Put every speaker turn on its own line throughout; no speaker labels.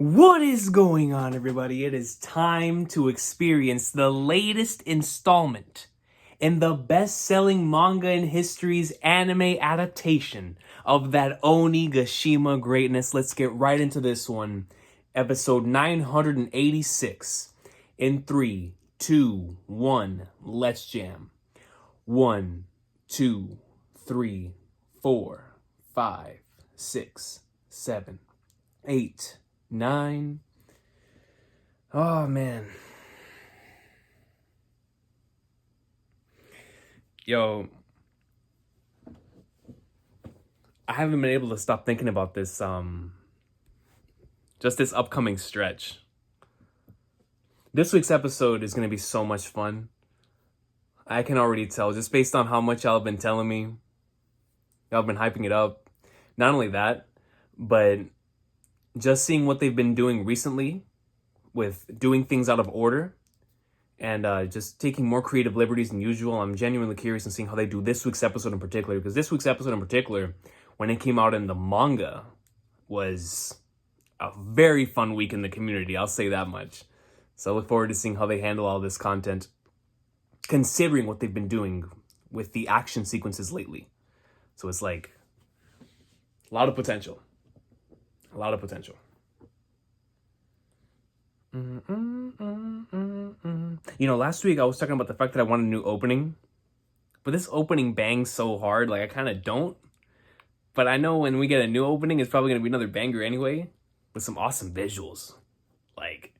What is going on, everybody? It is time to experience the latest installment in the best-selling manga in history's anime adaptation of that Onigashima greatness. Let's get right into this one. Episode 986. In 3, 2, 1, let's jam. 1, 2, 3, 4, 5, 6, 7, 8, 9. Oh, man. Yo, I haven't been able to stop thinking about this, just this upcoming stretch. This week's episode is going to be so much fun. I can already tell, just based on how much y'all have been telling me. Y'all have been hyping it up. Not only that, but just seeing what they've been doing recently with doing things out of order and just taking more creative liberties than usual. I'm genuinely curious in seeing how they do this week's episode in particular, because this week's episode in particular, when it came out in the manga, was a very fun week in the community. I'll say that much. So I look forward to seeing how they handle all this content, considering what they've been doing with the action sequences lately. So it's like a lot of potential. A lot of potential. You know, last week I was talking about the fact that I want a new opening. But this opening bangs so hard, like I kind of don't. But I know when we get a new opening, it's probably going to be another banger anyway. With some awesome visuals. Like,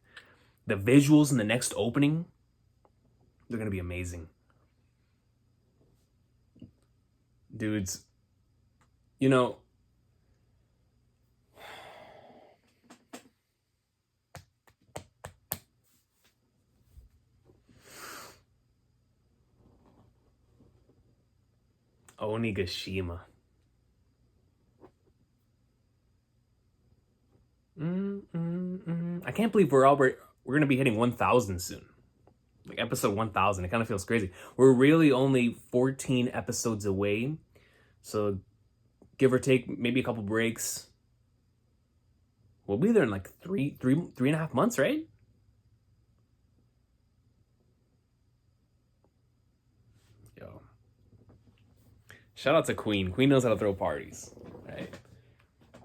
the visuals in the next opening, they're going to be amazing. Dudes, you know, Onigashima. I can't believe we're gonna be hitting 1,000 soon. Like episode 1,000. It kind of feels crazy. We're really only 14 episodes away. So give or take maybe a couple breaks. We'll be there in like three and a half months, right? Yo. Shout out to Queen. Queen knows how to throw parties. Right?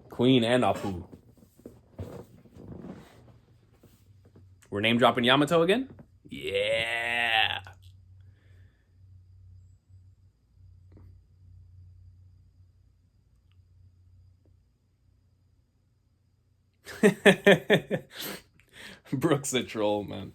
Queen and Apu. We're name dropping Yamato again? Yeah. Brooke's a troll, man.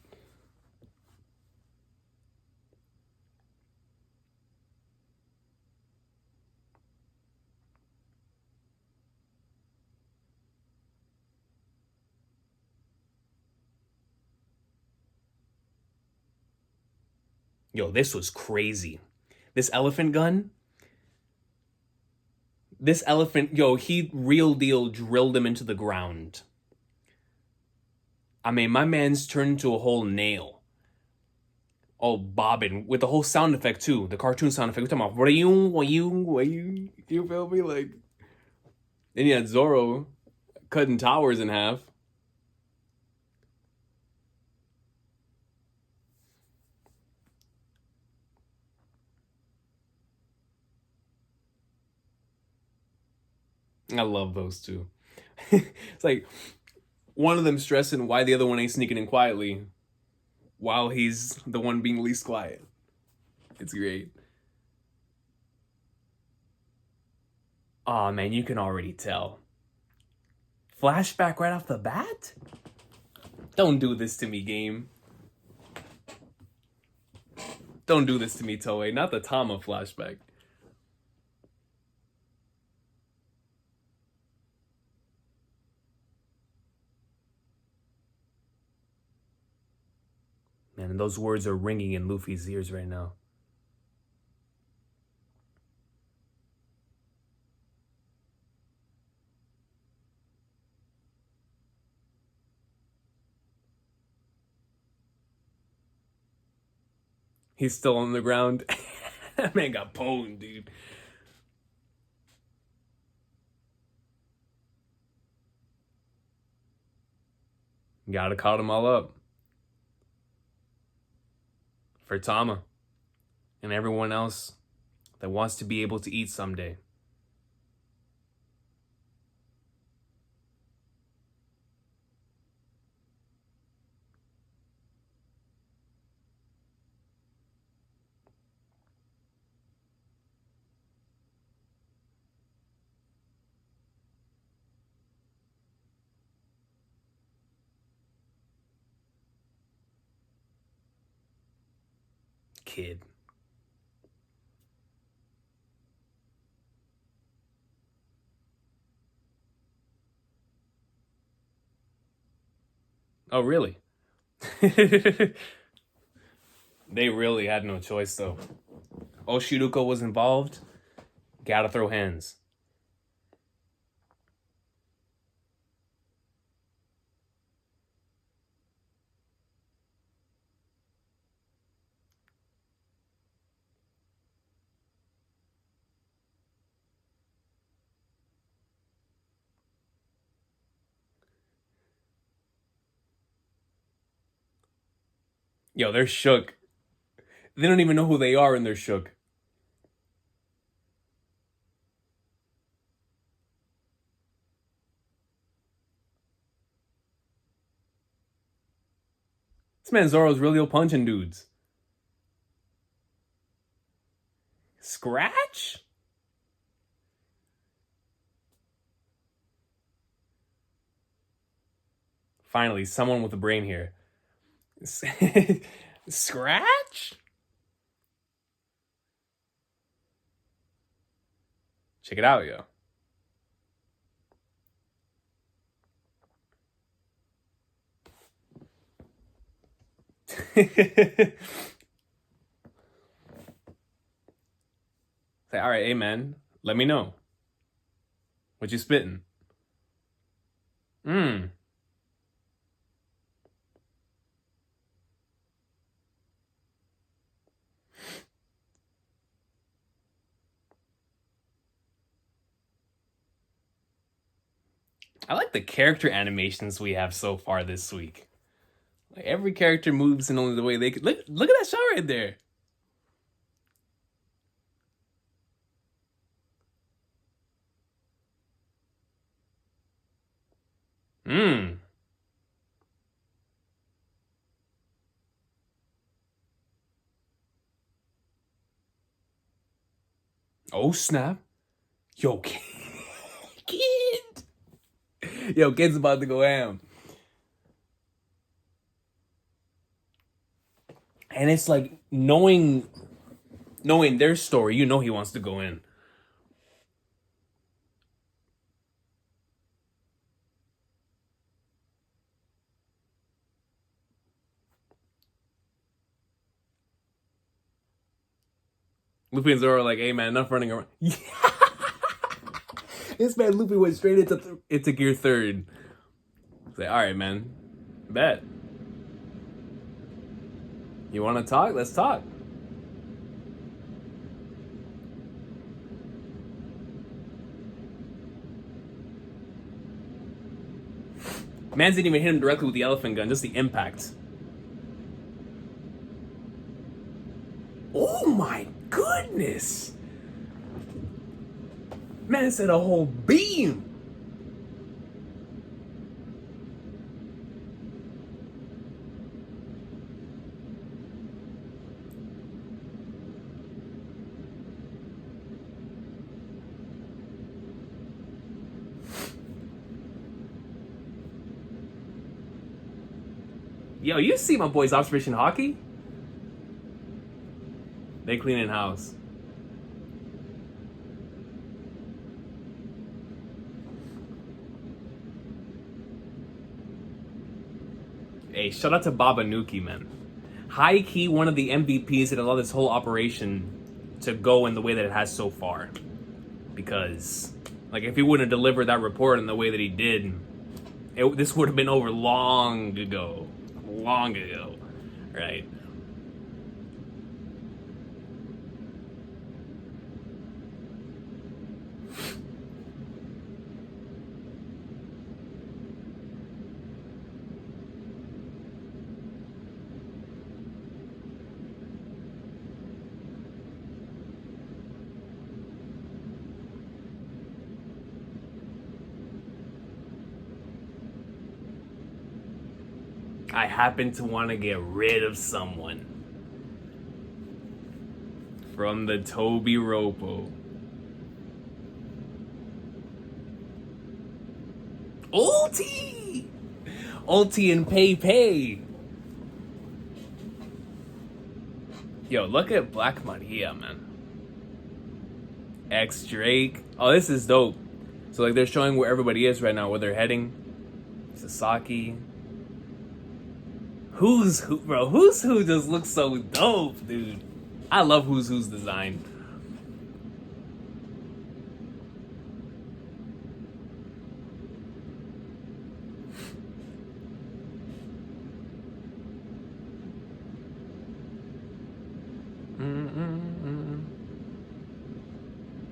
Yo, this was crazy. This elephant, yo, he real deal drilled him into the ground. I mean, my man's turned into a whole nail. Oh, bobbing with the whole sound effect too, the cartoon sound effect. We're talking about you feel me? Like, then you had Zoro cutting towers in half. I love those two. It's like one of them stressing why the other one ain't sneaking in quietly while he's the one being least quiet. It's great. Aw, man, you can already tell. Flashback right off the bat? Don't do this to me, game. Don't do this to me, Toei. Not the Tama flashback. Man, and those words are ringing in Luffy's ears right now. He's still on the ground. That man got pwned, dude. Gotta call them all up. For Tama and everyone else that wants to be able to eat someday. Kid. Oh, really? They really had no choice, though. Oshiruko was involved. Gotta throw hands. Yo, they're shook. They don't even know who they are and they're shook. This man Zoro's really punching dudes. Scratch? Finally, someone with a brain here. Scratch? Check it out, yo. Say, all right, hey man, let me know. What you spitting? I like the character animations we have so far this week. Like every character moves in only the way they could. Look at that shot right there. Oh snap. Yo, kid. Yo, kid's about to go ham. And it's like knowing their story, you know he wants to go in. Luffy and Zoro are like, hey man, enough running around. Yeah. This man Luffy went straight into gear third. Say, all right, man, bet. You want to talk? Let's talk. Mans didn't even hit him directly with the elephant gun, just the impact. Oh my goodness! Man said a whole beam. Yo, you see my boys Observation Hockey? They cleaning house. Hey, shout out to Baba Nuki, man. High key, one of the MVPs that allowed this whole operation to go in the way that it has so far. Because, like, if he wouldn't have delivered that report in the way that he did, this would have been over long ago. Long ago, right? I happen to want to get rid of someone. From the Toby Ropo. Ulti! Ulti and Pei. Yo, look at Black Maria, man. X Drake. Oh, this is dope. So, like, they're showing where everybody is right now, where they're heading. Sasaki. Who's Who, bro? Who's Who just looks so dope, dude. I love Who's Who's design.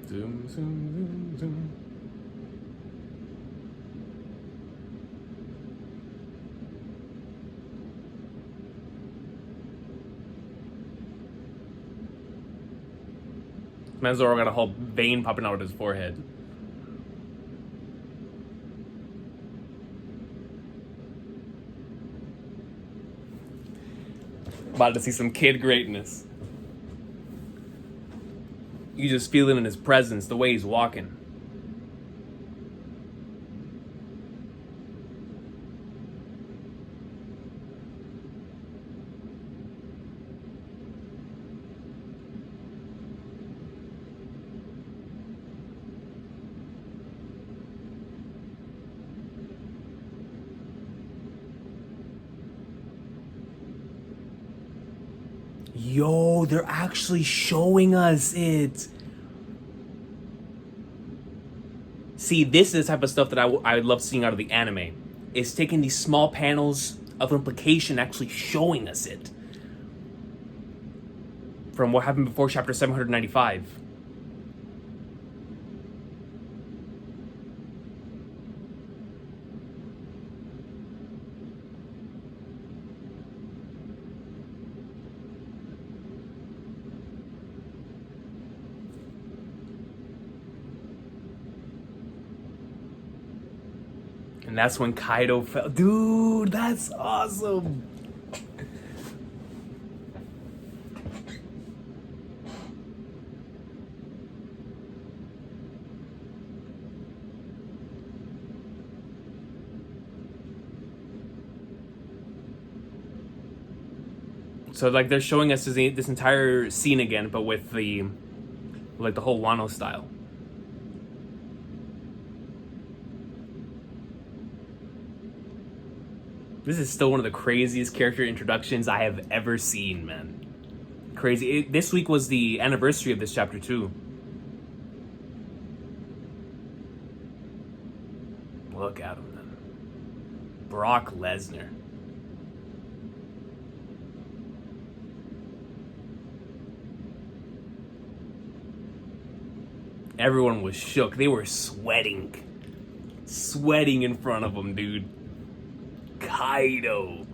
Zoom, zoom, zoom, zoom. Manzoro got a whole vein popping out of his forehead. About to see some kid greatness. You just feel it in his presence, the way he's walking. Yo, they're actually showing us it. See, this is the type of stuff that I love seeing out of the anime. It's taking these small panels of implication, actually showing us it. From what happened before chapter 795. And that's when Kaido fell. Dude, that's awesome. So like they're showing us this entire scene again, but with the whole Wano style. This is still one of the craziest character introductions I have ever seen, man. Crazy. This week was the anniversary of this chapter too. Look at him, man. Brock Lesnar. Everyone was shook. They were sweating. Sweating in front of him, dude. Kaido.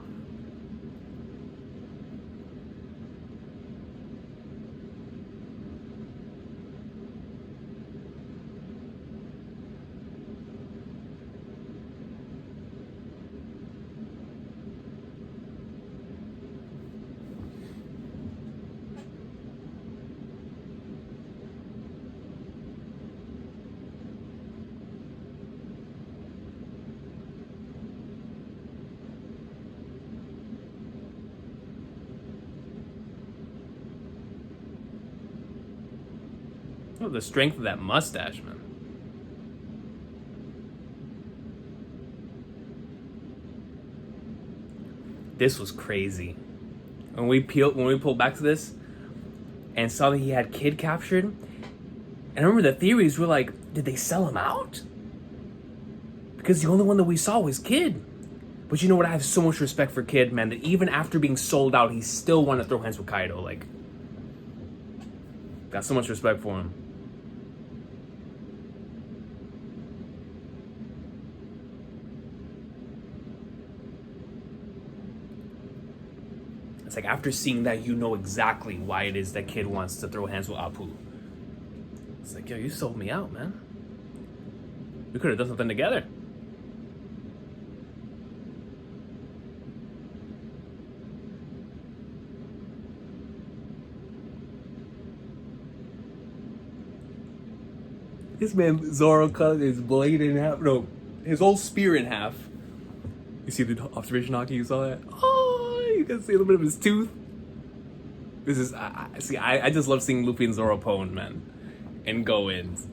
Oh, the strength of that mustache, man. This was crazy. When we pulled back to this and saw that he had Kid captured, and I remember the theories were like, did they sell him out? Because the only one that we saw was Kid. But you know what? I have so much respect for Kid, man, that even after being sold out, he still wanted to throw hands with Kaido. Like, got so much respect for him. It's like after seeing that, you know exactly why it is that Kid wants to throw hands with Apu. It's like, yo, you sold me out, man. We could have done something together. This man Zoro cut his blade in half. No, his whole spear in half. You see the observation hockey? You saw that? Oh, you can see a little bit of his tooth. This is I just love seeing Luffy and Zoro pwn, man, and go ins.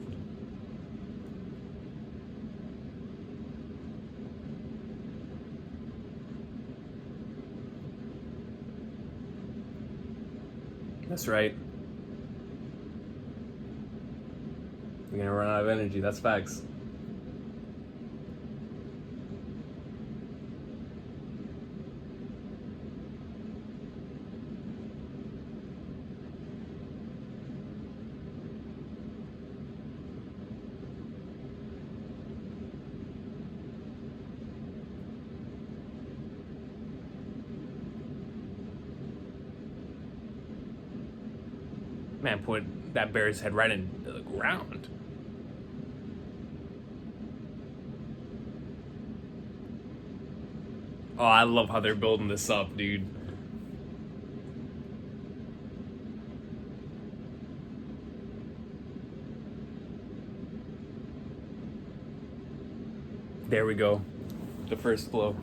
That's right. You're gonna run out of energy. That's facts. Man, put that bear's head right into the ground. Oh, I love how they're building this up, dude. There we go. The first blow.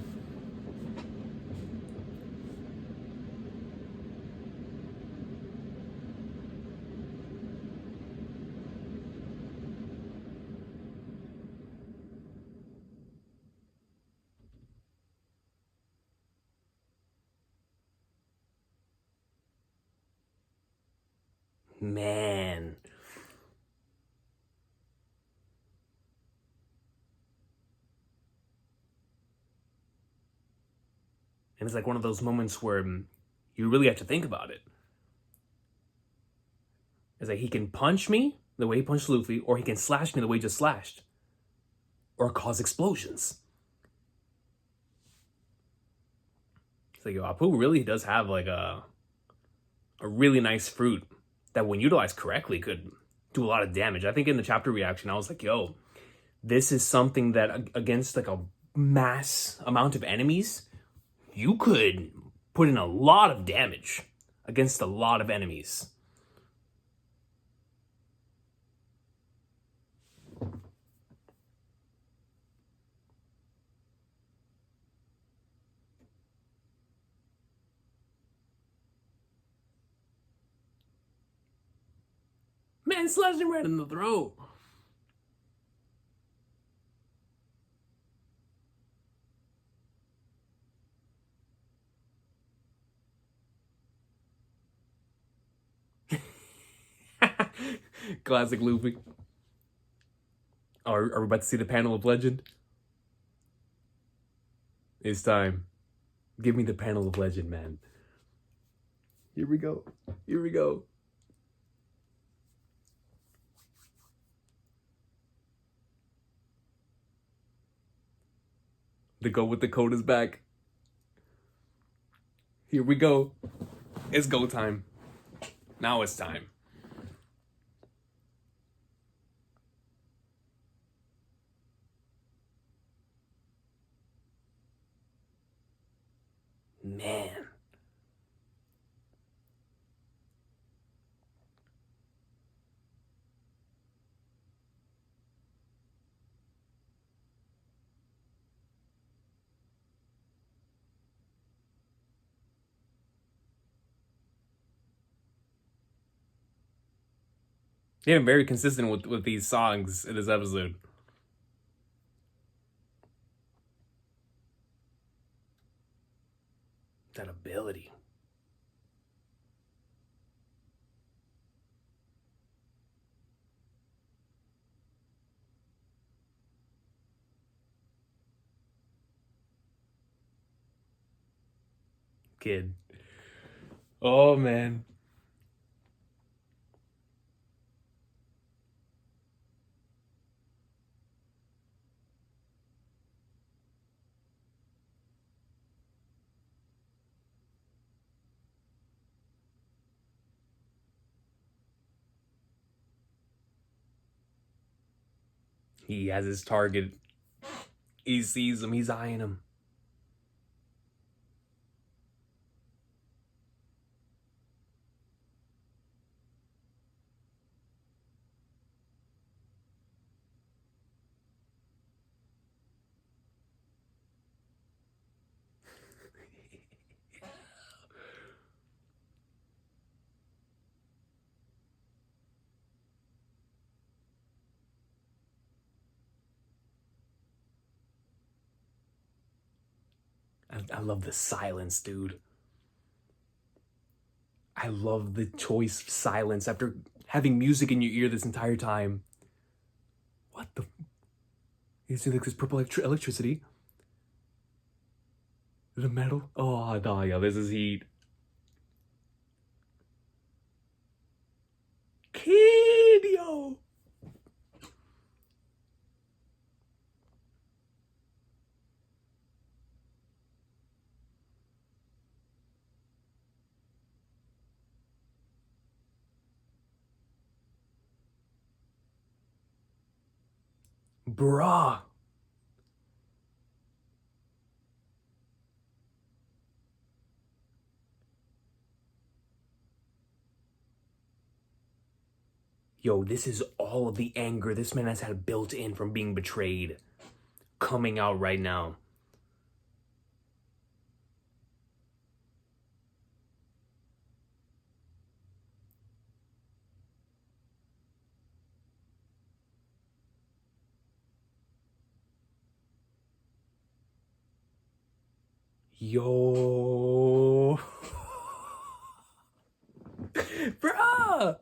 Man. And it's like one of those moments where you really have to think about it. It's like he can punch me the way he punched Luffy, or he can slash me the way he just slashed. Or cause explosions. It's like, yo, Apu really does have like a really nice fruit that when utilized correctly could do a lot of damage. I think in the chapter reaction, I was like, yo, this is something that against like a mass amount of enemies, you could put in a lot of damage against a lot of enemies. Man, slashed him right in the throat. Classic Luffy. Are we about to see the panel of legend? It's time. Give me the panel of legend, man. Here we go. Here we go. The go with the code is back. Here we go. It's go time. Now it's time. Man. Yeah, I'm very consistent with these songs in this episode. That ability. Kid. Oh, man. He has his target. He sees him. He's eyeing him. I love the silence, dude. I love the choice of silence after having music in your ear this entire time. What the? You see like this purple electricity? The metal? Oh, no, yo, this is heat. Kid, yo. Bruh. Yo, this is all of the anger this man has had built in from being betrayed coming out right now. Yo. Bruh.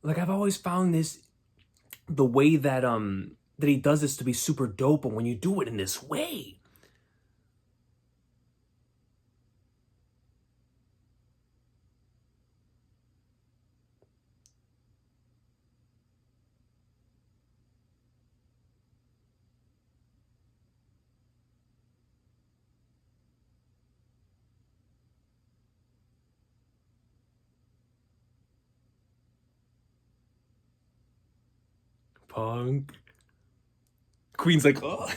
Like, I've always found this, the way that that he does this to be super dope, and when you do it in this way. Punk. Queen's like, oh.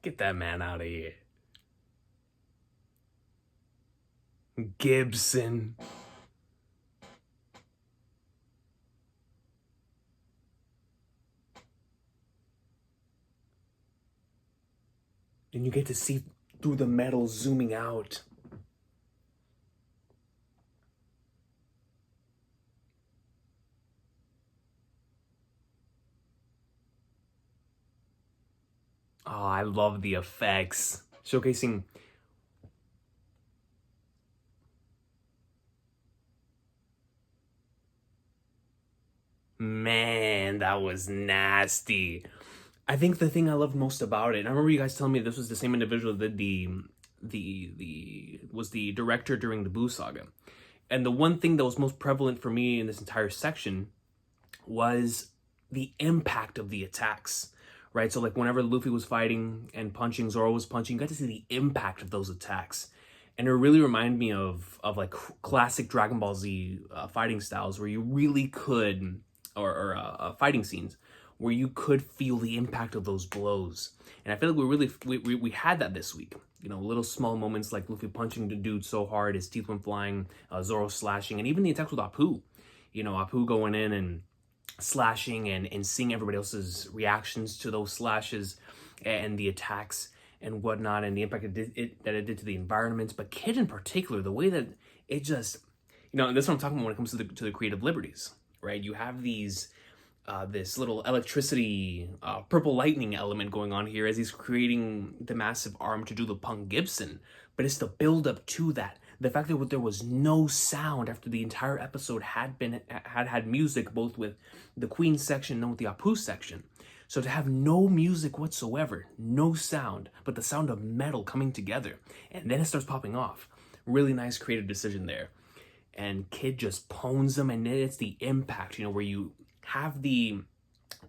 Get that man out of here. Gibson. And you get to see through the metal zooming out. Oh, I love the effects. Showcasing. Man, that was nasty. I think the thing I loved most about it, and I remember you guys telling me this was the same individual that was the director during the Boo Saga. And the one thing that was most prevalent for me in this entire section was the impact of the attacks, right? So like whenever Luffy was fighting and punching, Zoro was punching, you got to see the impact of those attacks. And it really reminded me of like classic Dragon Ball Z fighting styles where you really could, or fighting scenes where you could feel the impact of those blows. And I feel like we had that this week. You know, little small moments like Luffy punching the dude so hard his teeth went flying, Zoro slashing, and even the attacks with Apu. You know, Apu going in and slashing and seeing everybody else's reactions to those slashes and the attacks and whatnot, and the impact that it did to the environment. But Kid in particular, the way that it just, you know, that's what I'm talking about when it comes to the creative liberties, right? You have these this little electricity, purple lightning element going on here as he's creating the massive arm to do the Punk Gibson. But it's the build up to that. The fact that there was no sound after the entire episode had music, both with the Queen section and with the Apu section. So to have no music whatsoever, no sound, but the sound of metal coming together, and then it starts popping off. Really nice creative decision there. And Kid just pones them, and then it's the impact, you know, where you have the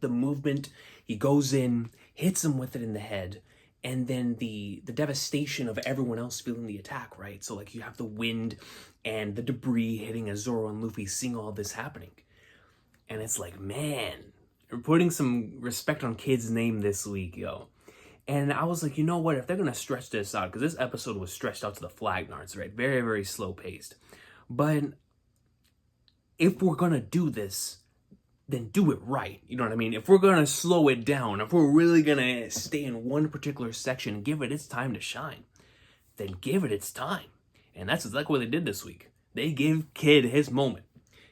movement, he goes in, hits him with it in the head, and then the devastation of everyone else feeling the attack, right? So like you have the wind and the debris hitting as Zoro and Luffy seeing all this happening. And it's like, man, we're putting some respect on Kid's name this week, yo. And I was like, you know what, if they're gonna stretch this out, because this episode was stretched out to the Flagnards, right? Very, very slow paced. But if we're gonna do this, then do it right. You know what I mean? If we're gonna slow it down, if we're really gonna stay in one particular section and give it its time to shine, then give it its time. And that's exactly what they did this week. They gave Kid his moment.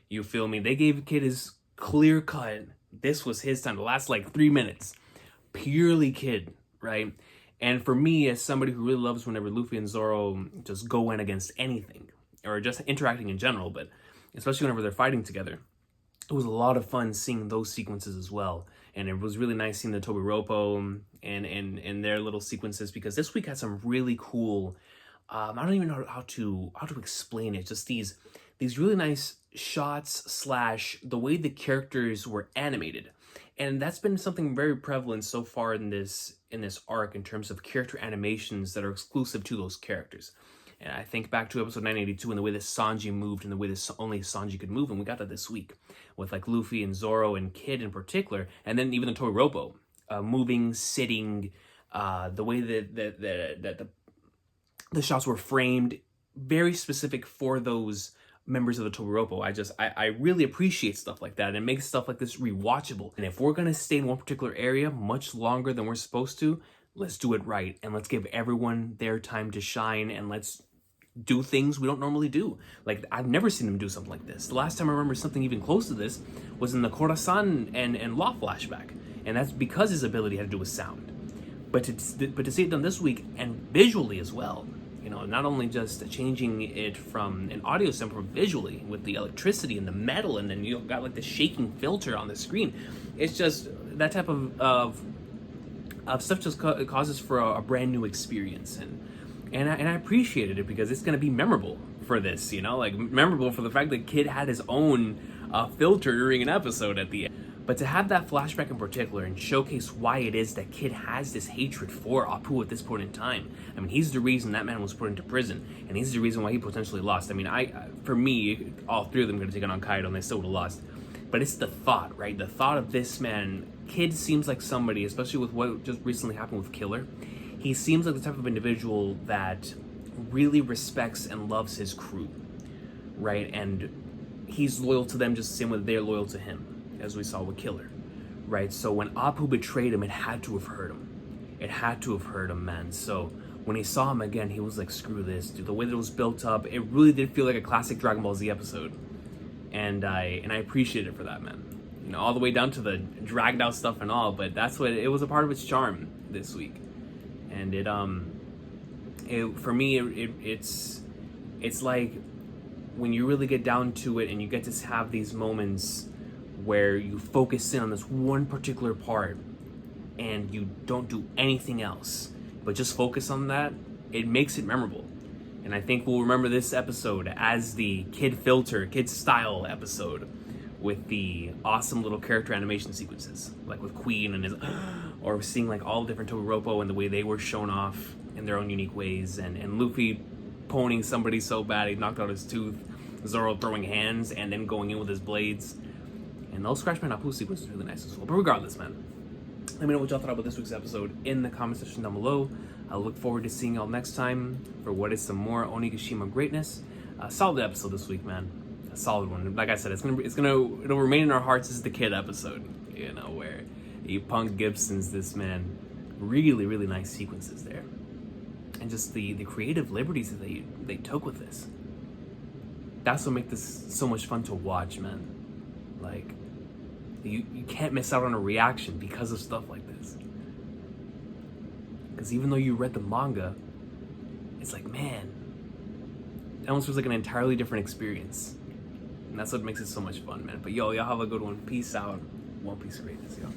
You feel me? They gave Kid his clear cut. This was his time. The last like 3 minutes, purely Kid, right? And for me, as somebody who really loves whenever Luffy and Zoro just go in against anything, or just interacting in general, but especially whenever they're fighting together, it was a lot of fun seeing those sequences as well. And it was really nice seeing the Tobiropo and their little sequences, because this week had some really cool, I don't even know how to explain it, just these really nice shots slash the way the characters were animated. And that's been something very prevalent so far in this arc, in terms of character animations that are exclusive to those characters. And I think back to episode 982 and the way that Sanji moved and the way that only Sanji could move, and we got that this week with like Luffy and Zoro and Kid in particular, and then even the Tobiropo moving, sitting, the way that the shots were framed, very specific for those members of the Tobiropo. I really appreciate stuff like that, and it makes stuff like this rewatchable. And if we're gonna stay in one particular area much longer than we're supposed to, let's do it right, and let's give everyone their time to shine, and let's do things we don't normally do. Like, I've never seen them do something like this. The last time I remember something even close to this was in the Corazon and Law flashback, and that's because his ability had to do with sound. But to see it done this week, and visually as well, you know, not only just changing it from an audio standpoint, visually with the electricity and the metal, and then you got like the shaking filter on the screen. It's just that type of stuff just causes for a brand new experience, and I appreciated it, because it's gonna be memorable for this, you know, like memorable for the fact that Kid had his own filter during an episode at the end. But to have that flashback in particular and showcase why it is that Kid has this hatred for Apu at this point in time. I mean, he's the reason that man was put into prison, and he's the reason why he potentially lost. I mean, for me, all three of them could have taken on Kaido and they still would have lost. But it's the thought, right? The thought of this man. Kid seems like somebody, especially with what just recently happened with Killer, he seems like the type of individual that really respects and loves his crew, right? And he's loyal to them just the same way they're loyal to him, as we saw with Killer, right? So when Apu betrayed him, it had to have hurt him. It had to have hurt him, man. So when he saw him again, he was like, screw this, dude. The way that it was built up, it really did feel like a classic Dragon Ball Z episode. And I appreciate it for that, man. You know, all the way down to the dragged out stuff and all, but that's what it was, a part of its charm this week. And for me, it's like when you really get down to it and you get to have these moments where you focus in on this one particular part and you don't do anything else but just focus on that, it makes it memorable. And I think we'll remember this episode as the Kid style episode, with the awesome little character animation sequences, like with Queen and his, or seeing like all the different Tobiropo and the way they were shown off in their own unique ways, and Luffy poning somebody so bad he knocked out his tooth, Zoro throwing hands and then going in with his blades, and those Scratchman Apu sequences are really nice as well. But regardless, man, let me know what y'all thought about this week's episode in the comment section down below. I look forward to seeing y'all next time for what is some more Onigashima greatness. A solid episode this week, man. A solid one. Like I said, it'll remain in our hearts as the Kid episode, you know, where he Punk Gibson's this man. Really, really nice sequences there, and just the creative liberties that they took with this. That's what makes this so much fun to watch, man. Like, you can't miss out on a reaction because of stuff like this. Because even though you read the manga, it's like, man, it almost feels like an entirely different experience. And that's what makes it so much fun, man. But y'all have a good one. Peace out. One Piece greatness, yo.